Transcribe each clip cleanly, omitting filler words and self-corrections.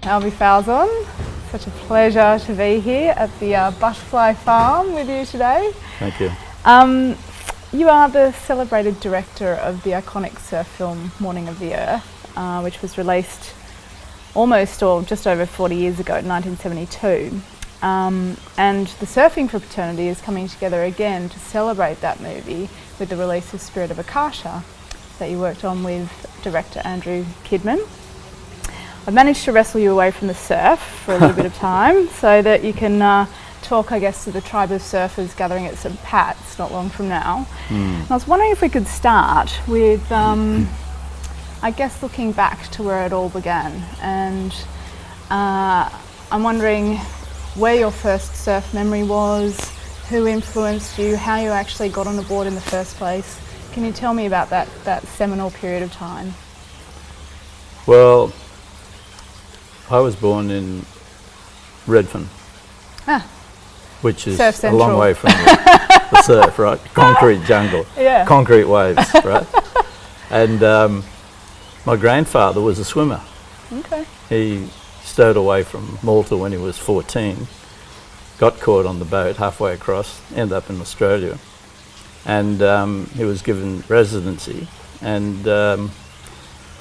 Albe Falzon. Such a pleasure to be here at the Butterfly Farm with you today. Thank you. You are the celebrated director of the iconic surf film Morning of the Earth, which was released almost or just over 40 years ago in 1972. And the Surfing for Fraternity is coming together again to celebrate that movie with the release of Spirit of Akasha that you worked on with director Andrew Kidman. I've managed to wrestle you away from the surf for a little bit of time so that you can talk, I guess, to the tribe of surfers gathering at St. Pat's not long from now. And I was wondering if we could start with, I guess, looking back to where it all began. And I'm wondering where your first surf memory was, who influenced you, how you actually got on the board in the first place. Can you tell me about that seminal period of time? Well, I was born in Redfern, which is a long way from the surf, right? Concrete jungle, concrete waves, right? And my grandfather was a swimmer. Okay. He stowed away from Malta when he was 14, got caught on the boat halfway across, ended up in Australia, and he was given residency, and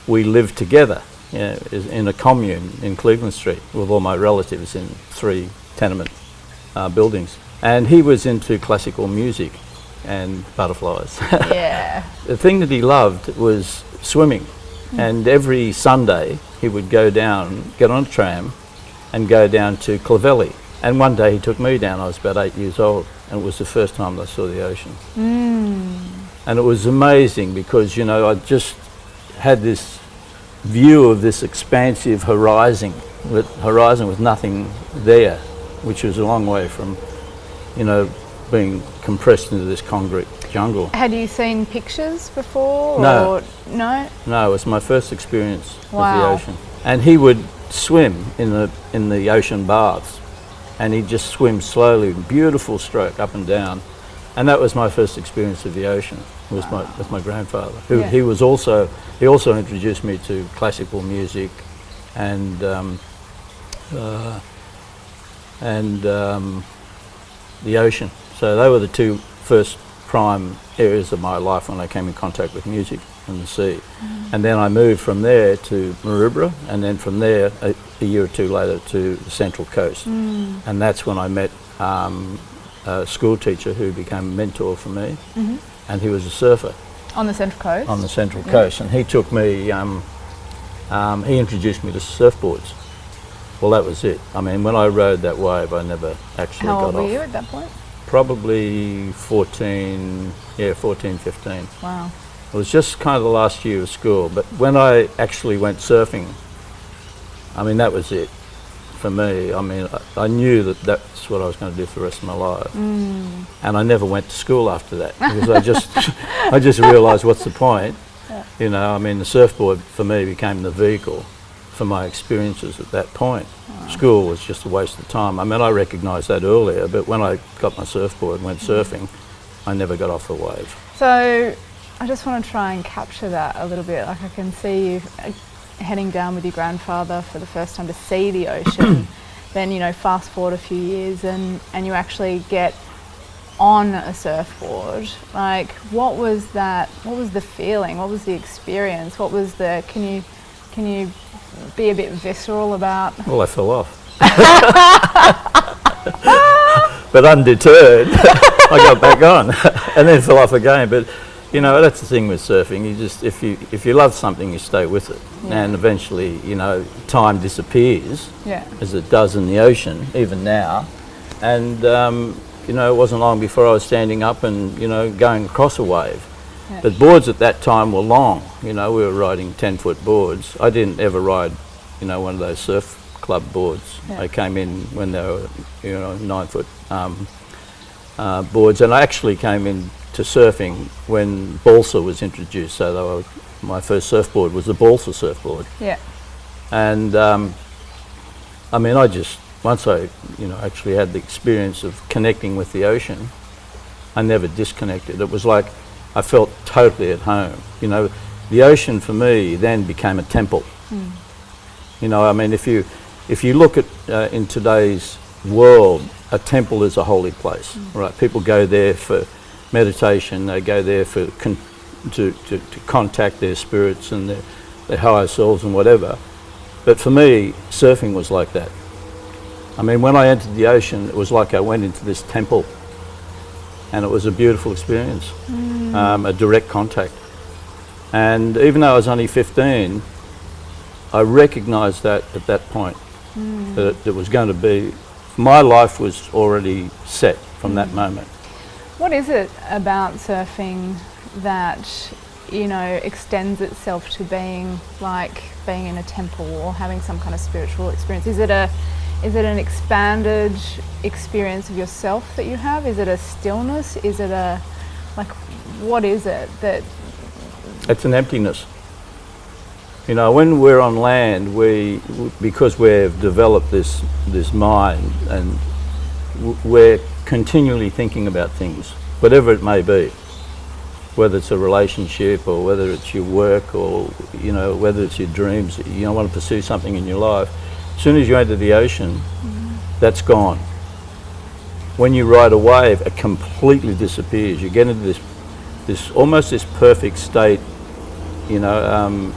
we lived together in a commune in Cleveland Street with all my relatives in 3 tenement buildings. And he was into classical music and butterflies. Yeah. The thing that he loved was swimming. And every Sunday he would go down, get on a tram and go down to Clovelly. And one day he took me down. I was about 8 years old, and it was the first time I saw the ocean. And it was amazing because, you know, I just had this view of this expansive horizon with nothing there, which was a long way from, you know, being compressed into this concrete jungle. Had you seen pictures before? No. Or no? No, it was my first experience with the ocean. And he would swim in the ocean baths, and he'd just swim slowly, beautiful stroke up and down. And that was my first experience of the ocean. It was with my grandfather, who he also introduced me to classical music and the ocean. So they were the 2 first prime areas of my life when I came in contact with music and the sea. And then I moved from there to Maroubra, and then from there a year or 2 later to the Central Coast. And that's when I met a school teacher who became a mentor for me, and he was a surfer. On the Central Coast? On the Central Coast, and he took me, he introduced me to surfboards. Well, that was it. I mean, when I rode that wave, I never actually got off. How old were you at that point? Probably 14, 15. Wow. It was just kind of the last year of school, but when I actually went surfing, I mean, that was it. For me, I mean, I knew that that's what I was going to do for the rest of my life, and I never went to school after that because I just realised what's the point, you know. I mean, the surfboard for me became the vehicle for my experiences at that point. School was just a waste of time. I mean, I recognised that earlier, but when I got my surfboard and went surfing, I never got off the wave. So, I just want to try and capture that a little bit. Like, I can see you heading down with your grandfather for the first time to see the ocean. Then, you know, fast forward a few years and you actually get on a surfboard. Like, what was that? What was the feeling? What was the experience? What was the, can you be a bit visceral about? Well, I fell off. But undeterred, I got back on and then fell off again. But you know, that's the thing with surfing. You just, if you love something, you stay with it, and eventually, you know, time disappears, as it does in the ocean, even now. And you know, it wasn't long before I was standing up and, you know, going across a wave. But boards at that time were long. You know, we were riding 10-foot boards. I didn't ever ride, you know, one of those surf club boards. I came in when they were, you know, 9-foot boards, and I actually came in to surfing when balsa was introduced. So my first surfboard was the balsa surfboard. And I mean, once I, you know, actually had the experience of connecting with the ocean, I never disconnected. It was like I felt totally at home. You know, the ocean for me then became a temple. You know, I mean, if you if you look at in today's world, a temple is a holy place, right? People go there for meditation. They go there for to contact their spirits and their higher selves and whatever. But for me, surfing was like that. I mean, when I entered the ocean, it was like I went into this temple, and it was a beautiful experience, a direct contact. And even though I was only 15, I recognised that at that point, that it was going to be, my life was already set from that moment. What is it about surfing that, you know, extends itself to being like being in a temple or having some kind of spiritual experience? Is it an expanded experience of yourself that you have? Is it a stillness? Is it a, like, what is it that... It's an emptiness. You know, when we're on land, because we've developed this mind, and we're continually thinking about things, whatever it may be, whether it's a relationship or whether it's your work or, you know, whether it's your dreams, you want to pursue something in your life. As soon as you enter the ocean, that's gone. When you ride a wave, it completely disappears. You get into this almost this perfect state, you know.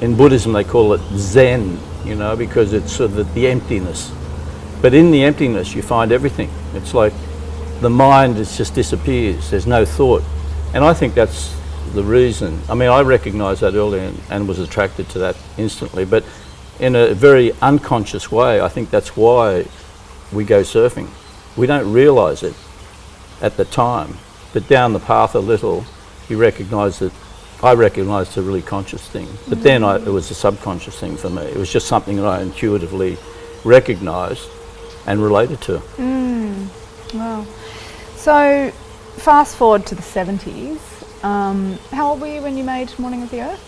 In Buddhism they call it Zen, you know, because it's sort of the emptiness. But in the emptiness you find everything. It's like the mind just disappears. There's no thought. And I think that's the reason. I mean, I recognised that early and was attracted to that instantly. But in a very unconscious way, I think that's why we go surfing. We don't realise it at the time. But down the path a little, you recognise that I recognised a really conscious thing. But then it was a subconscious thing for me. It was just something that I intuitively recognised and related to. Wow. So, fast forward to the 70s. How old were you when you made Morning of the Earth?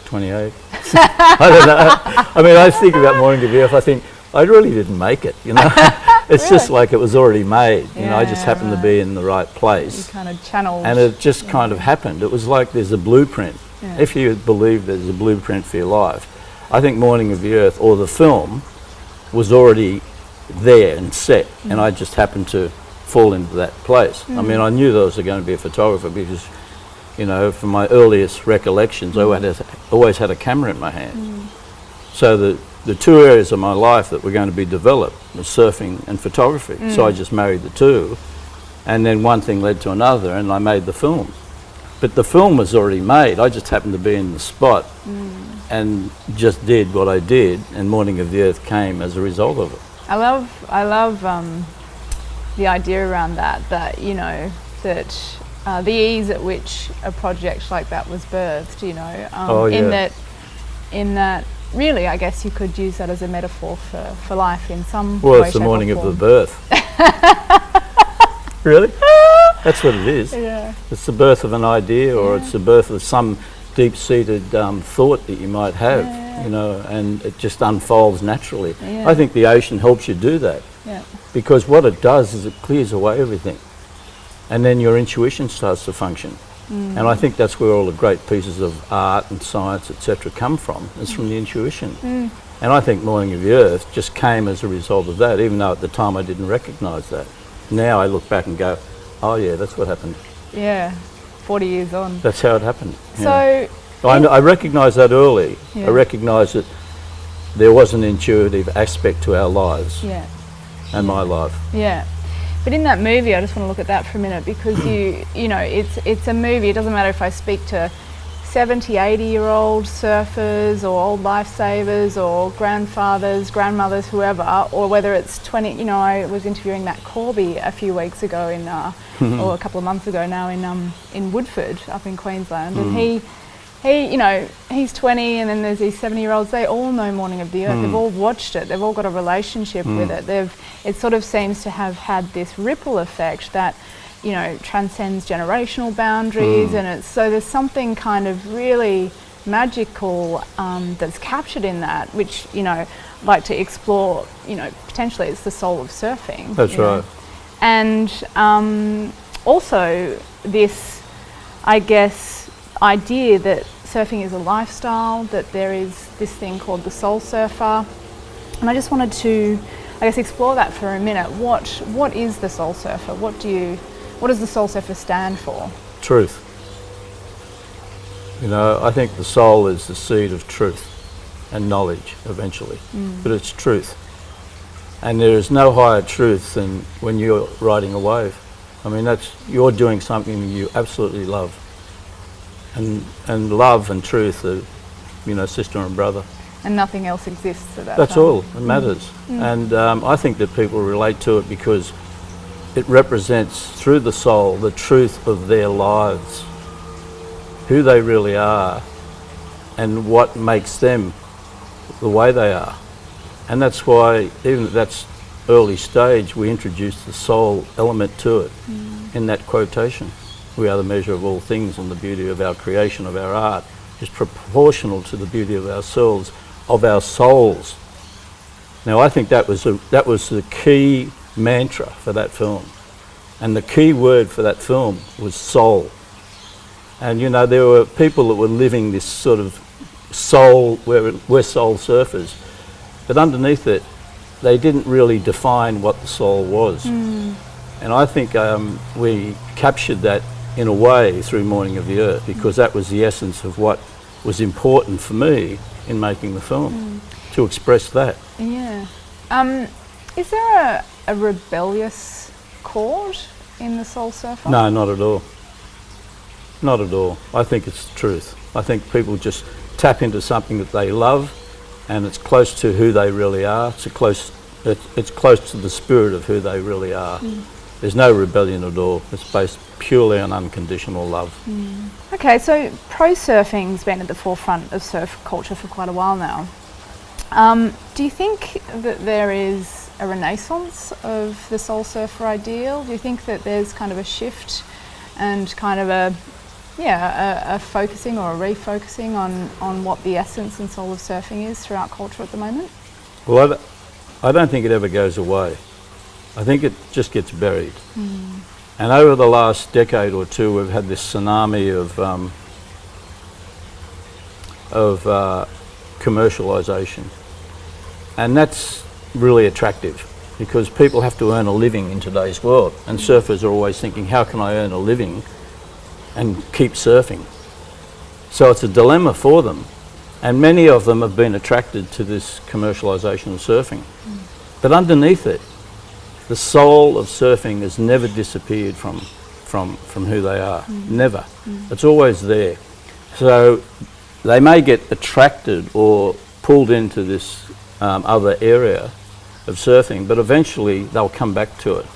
28. I don't know. I mean, I think about Morning of the Earth, I think, I really didn't make it, you know. It's Really? just like it was already made, you know, I just happened to be in the right place. You kind of channeled. And it just kind of happened. It was like there's a blueprint. Yeah. If you believe there's a blueprint for your life, I think Morning of the Earth, or the film, was already there and set, and I just happened to fall into that place. I mean, I knew that I was going to be a photographer because, you know, from my earliest recollections, I always had a camera in my hand. So the two areas of my life that were going to be developed were surfing and photography. So I just married the two, and then one thing led to another, and I made the film. But the film was already made. I just happened to be in the spot and just did what I did, and Morning of the Earth came as a result of it. I love the idea around that, you know, that the ease at which a project like that was birthed, you know, in that really, I guess you could use that as a metaphor for life in some way, Well, it's the shape, morning or of the form. birth. Really? That's what it is. Yeah. It's the birth of an idea, or it's the birth of some deep-seated thought that you might have, you know, and it just unfolds naturally. Yeah. I think the ocean helps you do that, Yeah. because what it does is it clears away everything, and then your intuition starts to function. And I think that's where all the great pieces of art and science, etc., come from. It's from the intuition. And I think Morning of the Earth just came as a result of that, even though at the time I didn't recognise that. Now I look back and go, oh yeah, that's what happened. Yeah. 40 years on. That's how it happened. So I recognised that early. Yeah. I recognised that there was an intuitive aspect to our lives yeah. and my life. Yeah. But in that movie, I just want to look at that for a minute, because you know, it's a movie. It doesn't matter if I speak to 70, 80-year-old surfers or old lifesavers or grandfathers, grandmothers, whoever, or whether it's 20, you know, I was interviewing Matt Corby a few weeks ago or a couple of months ago now in Woodford up in Queensland, and he, you know, he's 20, and then there's these 70-year-olds, they all know Morning of the Earth, they've all watched it, they've all got a relationship with it, it sort of seems to have had this ripple effect that, you know, transcends generational boundaries, and so there's something kind of really magical that's captured in that, which, you know, I'd like to explore. You know, potentially it's the soul of surfing. That's right. And also this, I guess, idea that surfing is a lifestyle, that there is this thing called the soul surfer. And I just wanted to, I guess, explore that for a minute. What is the soul surfer? What does the soul surfer stand for? Truth. You know, I think the soul is the seed of truth and knowledge eventually, but it's truth. And there is no higher truth than when you're riding a wave. I mean, you're doing something you absolutely love. And love and truth are, you know, sister and brother. And nothing else exists at that That's time. all that matters. And I think that people relate to it because it represents, through the soul, the truth of their lives, who they really are, and what makes them the way they are. And that's why, even at that early stage, we introduced the soul element to it in that quotation. We are the measure of all things, and the beauty of our creation, of our art, is proportional to the beauty of ourselves, of our souls. Now, I think that was the key mantra for that film. And the key word for that film was soul. And, you know, there were people that were living this sort of soul, we're soul surfers. But underneath it, they didn't really define what the soul was. And I think we captured that in a way through Morning of the Earth, because that was the essence of what was important for me in making the film, to express that. Yeah. Is there a rebellious chord in the soul surfer? No, not at all. Not at all. I think it's the truth. I think people just tap into something that they love, and it's close to who they really are. It's close to the spirit of who they really are. There's no rebellion at all. It's based purely on unconditional love. Okay, so pro surfing's been at the forefront of surf culture for quite a while now. Do you think that there is a renaissance of the soul surfer ideal? Do you think that there's kind of a shift and kind of a focusing or a refocusing on what the essence and soul of surfing is throughout culture at the moment? Well, I don't think it ever goes away. I think it just gets buried. And over the last decade or two, we've had this tsunami of commercialisation. And that's really attractive, because people have to earn a living in today's world. And surfers are always thinking, how can I earn a living and keep surfing? So it's a dilemma for them. And many of them have been attracted to this commercialisation of surfing. But underneath it, the soul of surfing has never disappeared from who they are. Never. It's always there. So they may get attracted or pulled into this other area of surfing, but eventually they'll come back to it.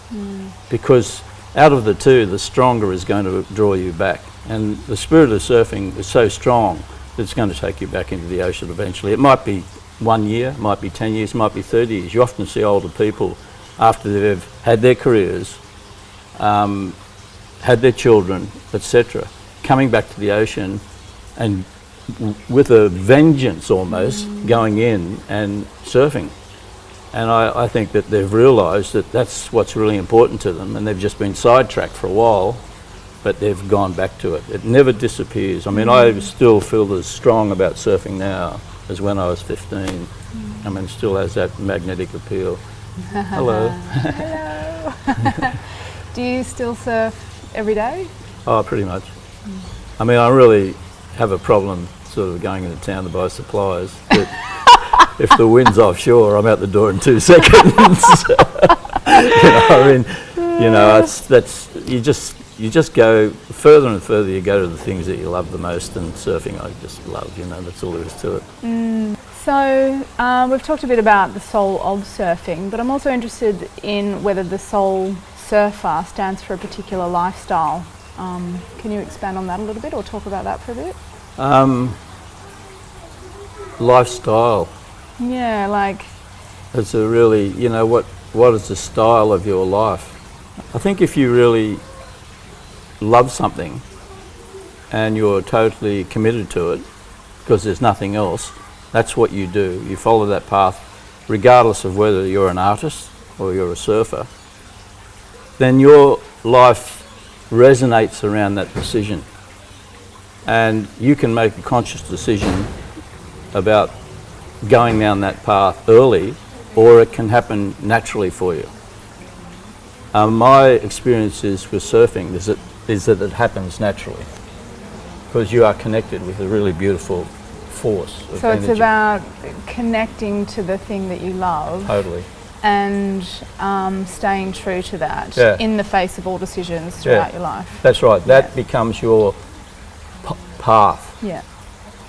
Because out of the two, the stronger is going to draw you back. And the spirit of surfing is so strong that it's going to take you back into the ocean eventually. It might be 1 year, it might be 10 years, it might be 30 years. You often see older people, after they've had their careers, had their children, etc., coming back to the ocean and with a vengeance almost, going in and surfing. And I think that they've realised that that's what's really important to them, and they've just been sidetracked for a while, but they've gone back to it. It never disappears. I mean, I still feel as strong about surfing now as when I was 15. I mean, it still has that magnetic appeal. Hello. Hello. Do you still surf every day? Oh, pretty much. I mean, I really have a problem sort of going into town to buy supplies. But if the wind's offshore, I'm out the door in 2 seconds. You just go further and further. You go to the things that you love the most, and surfing I just love. That's all there is to it. So we've talked a bit about the soul of surfing, but I'm also interested in whether the soul surfer stands for a particular lifestyle. Can you expand on that a little bit, or talk about that for a bit? Lifestyle. Yeah, like... It's a really, what is the style of your life? I think if you really love something and you're totally committed to it, because there's nothing else, that's what you do. You follow that path, regardless of whether you're an artist or you're a surfer, then your life resonates around that decision. And you can make a conscious decision about going down that path early, or it can happen naturally for you. My experiences with surfing is that it happens naturally, because you are connected with a really beautiful force of So energy. it's about connecting to the thing that you love. Totally. And staying true to that in the face of all decisions throughout your life. That's right. That becomes your path,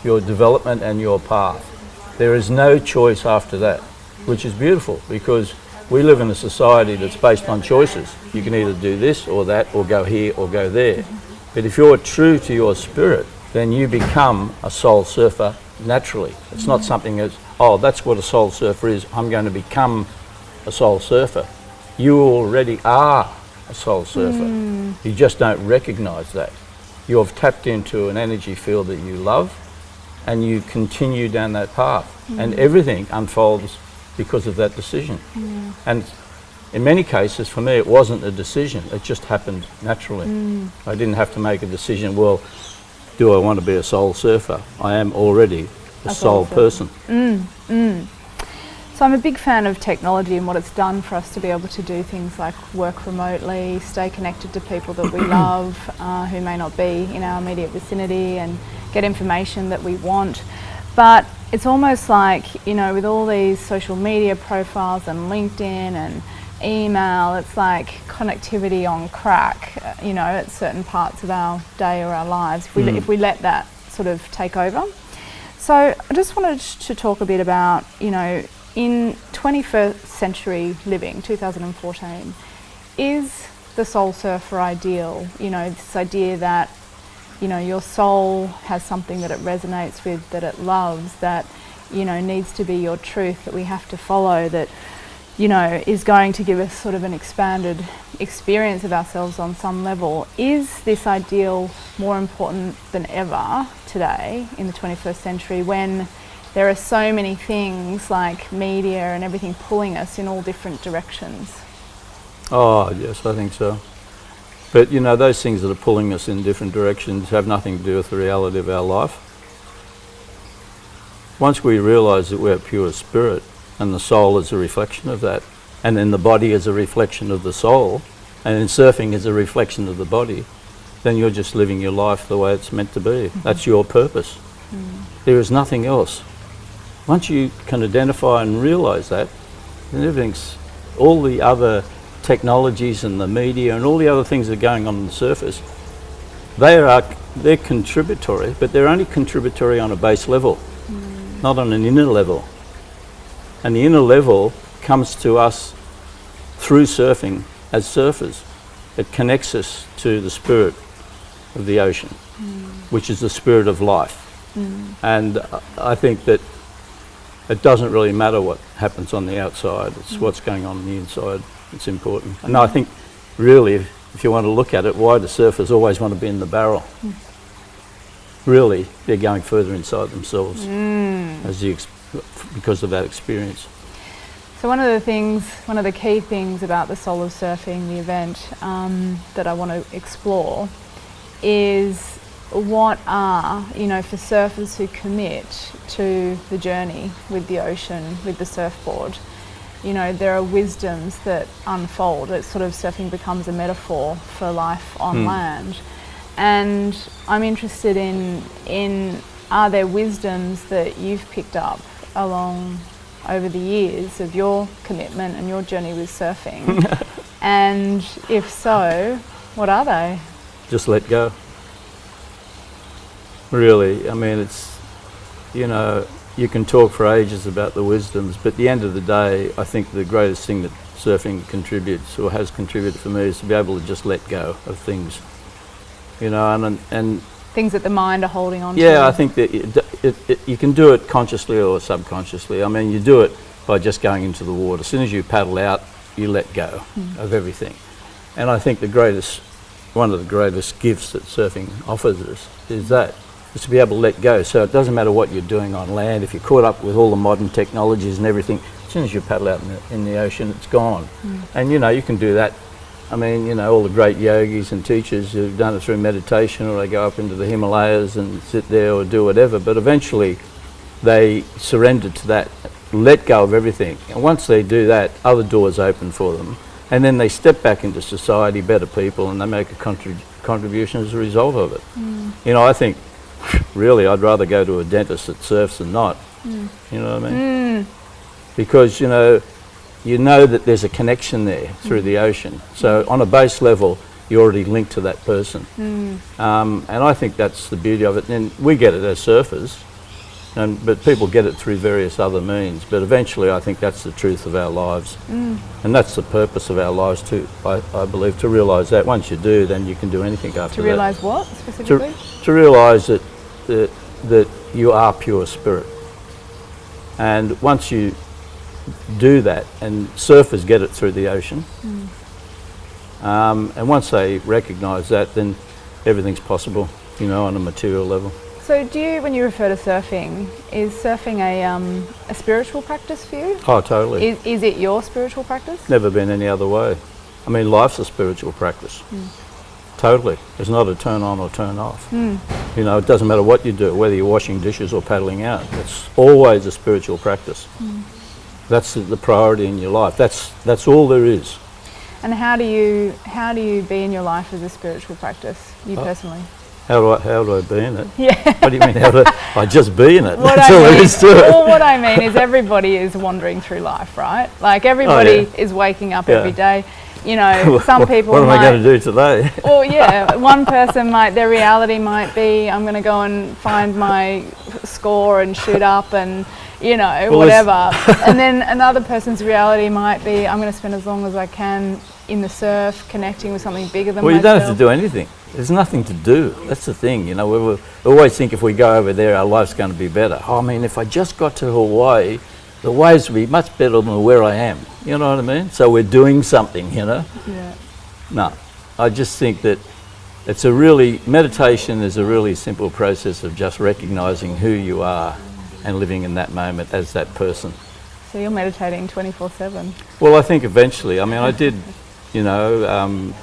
your development and your path. There is no choice after that, which is beautiful, because we live in a society that's based on choices. You can either do this or that, or go here or go there. But if you're true to your spirit, then you become a soul surfer naturally. It's not something that's, oh, that's what a soul surfer is, I'm going to become a soul surfer. You already are a soul surfer. You just don't recognize that. You've tapped into an energy field that you love, and you continue down that path. And everything unfolds because of that decision. And in many cases, for me, it wasn't a decision. It just happened naturally. I didn't have to make a decision, well, do I want to be a soul surfer? I am already a soul person. So I'm a big fan of technology and what it's done for us to be able to do things like work remotely, stay connected to people that we love, who may not be in our immediate vicinity, and get information that we want. But it's almost like, you know, with all these social media profiles and LinkedIn and email, it's like connectivity on crack, you know, at certain parts of our day or our lives, if we let that sort of take over. So I just wanted to talk a bit about, you know, in 21st century living, 2014, is the soul surfer ideal? You know, this idea that, you know, your soul has something that it resonates with, that it loves, that, you know, needs to be your truth, that we have to follow, that, you know, is going to give us sort of an expanded experience of ourselves on some level. Is this ideal more important than ever today in the 21st century, when there are so many things like media and everything pulling us in all different directions? Oh, yes, I think so. But, you know, those things that are pulling us in different directions have nothing to do with the reality of our life. Once we realise that we're pure spirit, and the soul is a reflection of that, and then the body is a reflection of the soul, and then surfing is a reflection of the body, then you're just living your life the way it's meant to be. That's your purpose. There is nothing else. Once you can identify and realise that, then everything's, all the other technologies and the media and all the other things that are going on the surface, they're contributory, but they're only contributory on a base level, not on an inner level. And the inner level comes to us through surfing as surfers. It connects us to the spirit of the ocean, which is the spirit of life. And I think that it doesn't really matter what happens on the outside, it's what's going on the inside that's important. And I think really, if you want to look at it, why do surfers always want to be in the barrel? Really, they're going further inside themselves because of that experience. So one of the key things about the Soul of Surfing, the event that I want to explore, is what are, you know, for surfers who commit to the journey with the ocean, with the surfboard, you know, there are wisdoms that unfold. It's sort of, surfing becomes a metaphor for life on land. And I'm interested in are there wisdoms that you've picked up along over the years of your commitment and your journey with surfing? And if so, what are they? Just let go. Really, I mean, it's, you know, you can talk for ages about the wisdoms, but at the end of the day, I think the greatest thing that surfing contributes, or has contributed for me, is to be able to just let go of things, you know, and things that the mind are holding on to. Yeah, I think that you can do it consciously or subconsciously. I mean, you do it by just going into the water. As soon as you paddle out, you let go of everything. And I think one of the greatest gifts that surfing offers us is to be able to let go. So it doesn't matter what you're doing on land. If you're caught up with all the modern technologies and everything, as soon as you paddle out in the ocean, it's gone. And you know, you can do that I mean, you know, all the great yogis and teachers who've done it through meditation, or they go up into the Himalayas and sit there or do whatever, but eventually they surrender to that, let go of everything. And once they do that, other doors open for them. And then they step back into society, better people, and they make a contribution as a result of it. You know, I think, really, I'd rather go to a dentist that surfs than not. You know what I mean? Because, you know that there's a connection there through the ocean. So on a base level, you're already linked to that person. And I think that's the beauty of it. And we get it as surfers, but people get it through various other means. But eventually, I think that's the truth of our lives. And that's the purpose of our lives too, I believe, to realise that. Once you do, then you can do anything after that. To realise what, specifically? To realise that you are pure spirit. And once you do that, and surfers get it through the ocean, and once they recognise that, then everything's possible, you know, on a material level. So do you, when you refer to surfing, is surfing a spiritual practice for you? Oh, totally. Is it your spiritual practice? Never been any other way. I mean, life's a spiritual practice. Totally. It's not a turn on or turn off. You know, it doesn't matter what you do, whether you're washing dishes or paddling out. It's always a spiritual practice. That's the priority in your life. That's all there is. And how do you be in your life as a spiritual practice, you personally? How do I be in it? Yeah. What do you mean? How do I just be in it? That's all there is to it. Well, what I mean is everybody is wandering through life, right? Like everybody is waking up every day. You know, some people what am I going to do today? Well, yeah, one person their reality might be, I'm going to go and find my score and shoot up and, you know, whatever. And then another person's reality might be, I'm going to spend as long as I can in the surf, connecting with something bigger than myself. Well, you don't have to do anything. There's nothing to do. That's the thing, you know. We always think if we go over there, our life's going to be better. Oh, I mean, if I just got to Hawaii, the waves would be much better than where I am. You know what I mean? So we're doing something, you know. Yeah. No, I just think that meditation is a really simple process of just recognising who you are and living in that moment as that person. So you're meditating 24/7? Well, I think eventually. I mean, I did, you know,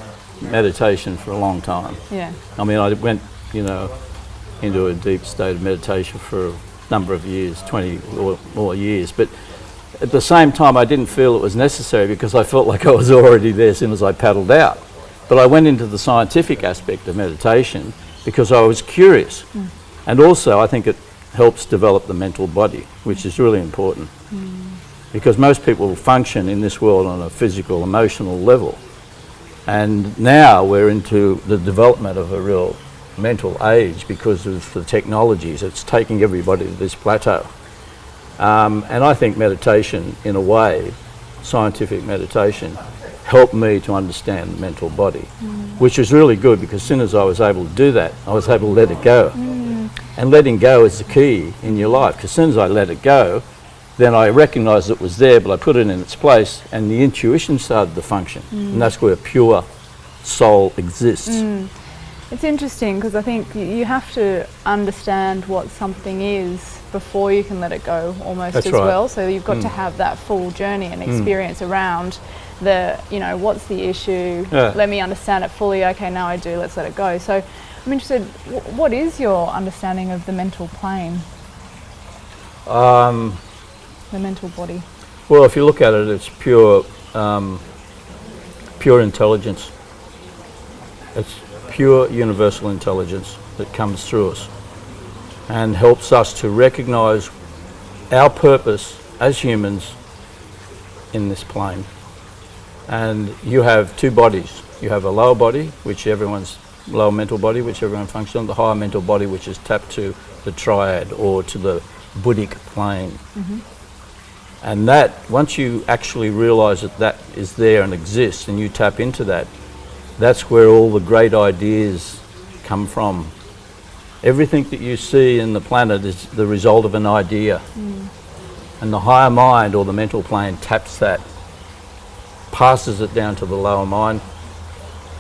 meditation for a long time. Yeah. I mean, I went, you know, into a deep state of meditation for a number of years, 20 or more years. But at the same time, I didn't feel it was necessary because I felt like I was already there as soon as I paddled out. But I went into the scientific aspect of meditation because I was curious. And also, I think it helps develop the mental body, which is really important. Because most people function in this world on a physical, emotional level. And now we're into the development of a real mental age because of the technologies. It's taking everybody to this plateau. And I think meditation, in a way, scientific meditation, helped me to understand the mental body, which was really good because as soon as I was able to do that, I was able to let it go. And letting go is the key in your life, because as soon as I let it go, then I recognised it was there, but I put it in its place, and the intuition started to function. And that's where pure soul exists. It's interesting because I think you have to understand what something is before you can let it go almost That's as right. well. So you've got to have that full journey and experience around you know, what's the issue? Let me understand it fully. Okay, now I do. Let's let it go. So I'm interested, what is your understanding of the mental plane? The mental body? Well, if you look at it, it's pure intelligence. It's pure universal intelligence that comes through us and helps us to recognise our purpose as humans in this plane. And you have two bodies. You have a lower body, which everyone's lower mental body, which everyone functions on, the higher mental body, which is tapped to the triad or to the Buddhic plane. And that, once you actually realise that that is there and exists and you tap into that, that's where all the great ideas come from. Everything that you see in the planet is the result of an idea. And the higher mind or the mental plane taps that, passes it down to the lower mind.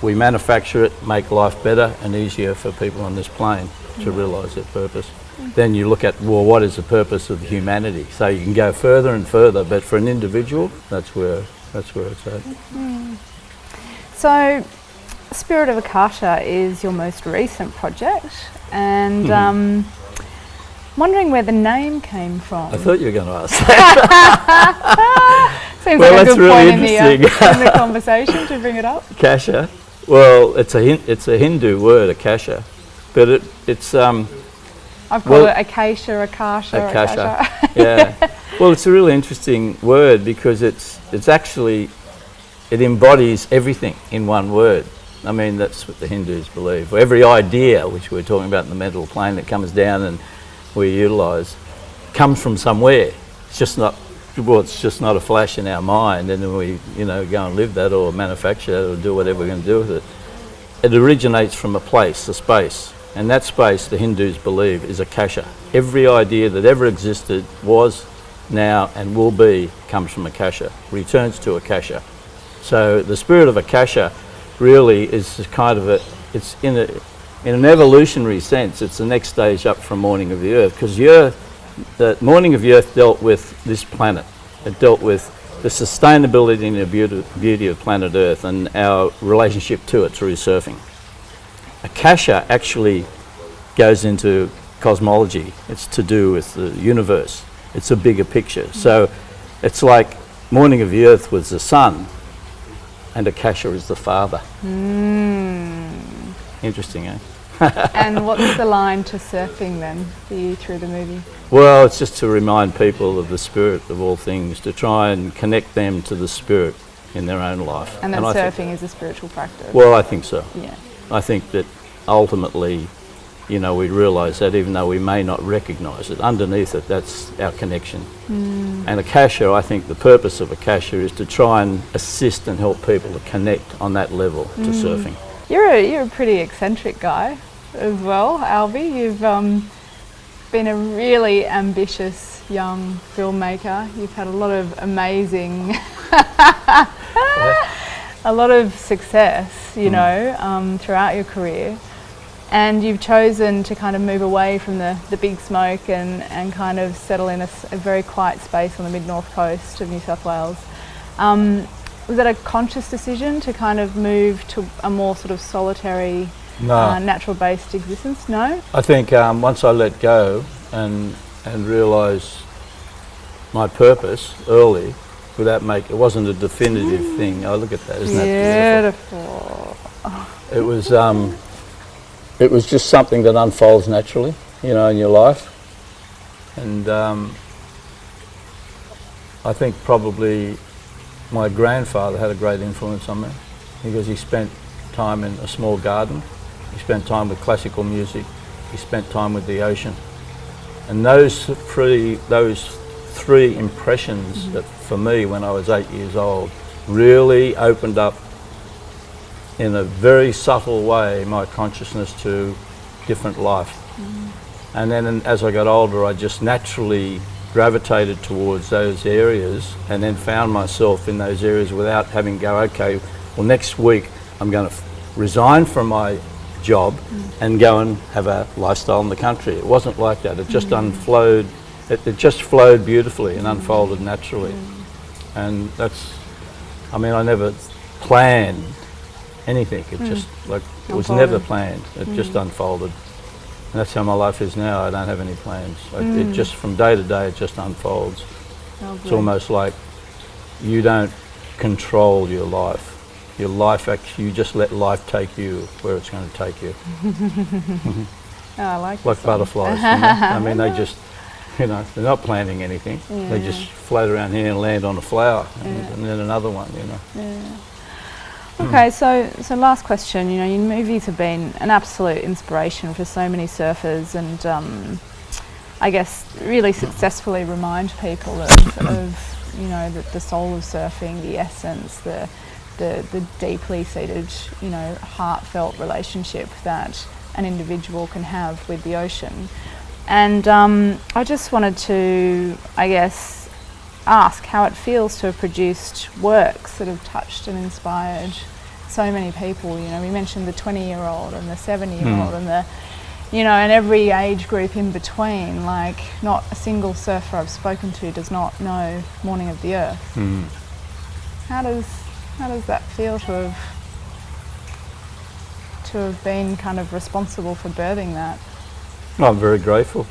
We manufacture it, make life better and easier for people on this plane to realise their purpose. Then you look at, well, what is the purpose of humanity? So you can go further and further, but for an individual, that's where it's at. So, Spirit of Akasha is your most recent project, and wondering where the name came from. I thought you were going to ask that. Seems Well, like a that's good really point in the conversation to bring it up. Akasha. Well, it's a Hindu word, Akasha, but it's I've called it Akasha, Akasha. Yeah. Well, it's a really interesting word because it embodies everything in one word. I mean, that's what the Hindus believe. Every idea, which we're talking about in the mental plane, that comes down and we utilise, comes from somewhere. It's just not a flash in our mind, and then we, go and live that or manufacture it or do whatever we're going to do with it. It originates from a place, a space, and that space, the Hindus believe, is Akasha. Every idea that ever existed, was, now, and will be, comes from Akasha, returns to Akasha. So the Spirit of Akasha really is kind of it's in an evolutionary sense, it's the next stage up from Morning of the Earth, because the Morning of the Earth dealt with this planet. It dealt with the sustainability and the beauty of planet Earth and our relationship to it through surfing. Akasha actually goes into cosmology. It's to do with the universe. It's a bigger picture. So it's like Morning of the Earth was the sun, and Akasha is the father. Interesting, eh? And what's the line to surfing then for you through the movie? Well, it's just to remind people of the spirit of all things, to try and connect them to the spirit in their own life. And that surfing is a spiritual practice? Well, I think so. Yeah. I think that ultimately, we realise that even though we may not recognise it, underneath it, that's our connection. And Akasha, I think the purpose of Akasha is to try and assist and help people to connect on that level to surfing. You're a pretty eccentric guy as well, Albe. You've been a really ambitious young filmmaker. You've had a lot of amazing, a lot of success, throughout your career. And you've chosen to kind of move away from the big smoke and kind of settle in a very quiet space on the mid-north coast of New South Wales. Was that a conscious decision to kind of move to a more sort of solitary, natural-based existence? No? I think once I let go and realise my purpose early, it wasn't a definitive thing. Oh, look at that! Isn't that beautiful? It was just something that unfolds naturally, in your life, and I think probably my grandfather had a great influence on me because he spent time in a small garden, he spent time with classical music, he spent time with the ocean, and those three impressions that for me when I was 8 years old really opened up in a very subtle way my consciousness to different life. And then as I got older, I just naturally gravitated towards those areas and then found myself in those areas without having to go, okay, well next week I'm going to resign from my job and go and have a lifestyle in the country. It wasn't like that. It just unflowed. It just flowed beautifully and unfolded naturally. And I never planned anything. It just it was never planned. It just unfolded. And that's how my life is now. I don't have any plans. It just from day to day it just unfolds. It's almost like you don't control your life. Your life actually, you just let life take you where it's going to take you. I like butterflies. They just they're not planning anything. Yeah. They just float around here and land on a flower and then another one, Yeah. Okay, so last question. Your movies have been an absolute inspiration for so many surfers, and I guess really successfully remind people of the soul of surfing, the essence, the deeply seated, heartfelt relationship that an individual can have with the ocean. And I just wanted to, ask how it feels to have produced works that have touched and inspired so many people. We mentioned the 20-year-old and the 70-year-old and the, and every age group in between. Like, not a single surfer I've spoken to does not know Morning of the Earth. How does that feel to have to have been kind of responsible for birthing that? I'm very grateful,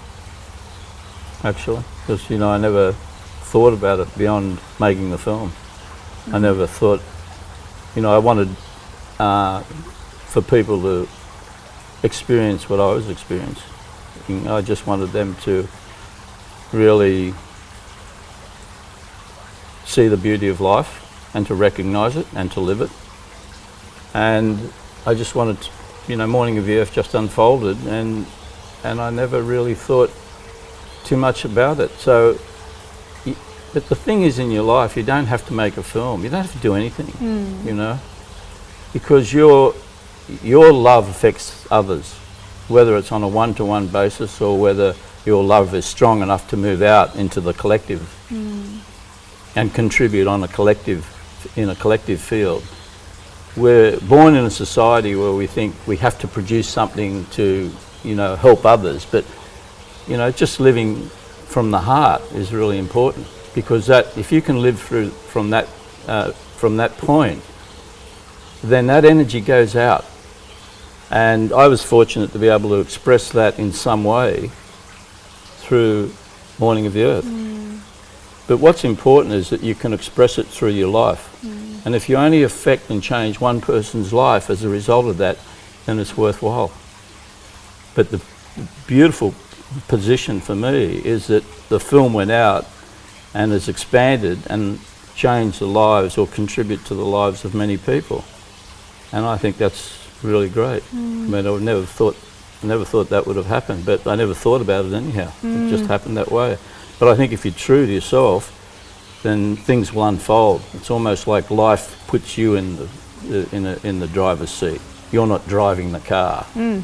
actually, because, you know, I never thought about it beyond making the film. I never thought, you know, I wanted for people to experience what I was experiencing. I just wanted them to really see the beauty of life and to recognise it and to live it. And I just wanted to, you know, Morning of the Earth just unfolded, and I never really thought too much about it. So, but the thing is, in your life, you don't have to make a film. You don't have to do anything, you know, because your love affects others, whether it's on a one-to-one basis or whether your love is strong enough to move out into the collective and contribute on a collective, in a collective field. We're born in a society where we think we have to produce something to, you know, help others, but, you know, just living from the heart is really important, because that, if you can live through from that point, then that energy goes out. And I was fortunate to be able to express that in some way through Morning of the Earth. But what's important is that you can express it through your life. And if you only affect and change one person's life as a result of that, then it's worthwhile. But the beautiful position for me is that the film went out and has expanded and changed the lives or contribute to the lives of many people. And I think that's really great. I mean, I never thought that would have happened, but I never thought about it anyhow. It just happened that way. But I think if you're true to yourself, then things will unfold. It's almost like life puts you in the driver's seat. You're not driving the car. You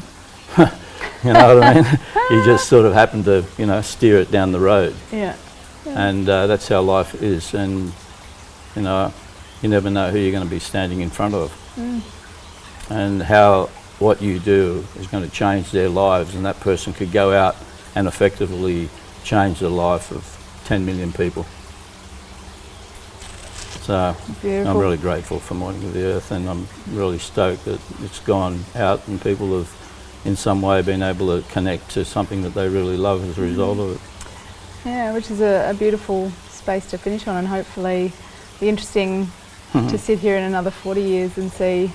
know what I mean? You just sort of happen to, you know, steer it down the road. And that's how life is. And, you know, you never know who you're going to be standing in front of. And how what you do is going to change their lives, and that person could go out and effectively change the life of 10 million people. So Beautiful. I'm really grateful for Morning of the Earth, and I'm really stoked that it's gone out and people have in some way been able to connect to something that they really love as a result of it. Yeah, which is a beautiful space to finish on, and hopefully be interesting to sit here in another 40 years and see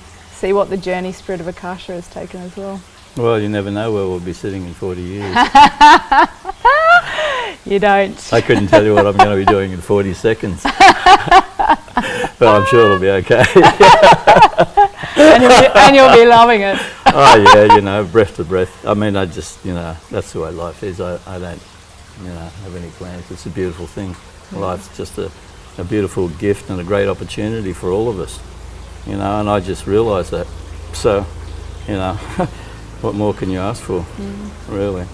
what the journey Spirit of Akasha has taken as well. Well, you never know where we'll be sitting in 40 years. You don't. I couldn't tell you what I'm going to be doing in 40 seconds. But I'm sure it'll be okay. and you'll be loving it. Oh yeah, you know, breath to breath. I mean, I just, you know, that's the way life is. I don't, you know, have any plans. It's a beautiful thing. Life's just a beautiful gift and a great opportunity for all of us. You know, and I just realised that. So, you know, what more can you ask for, really?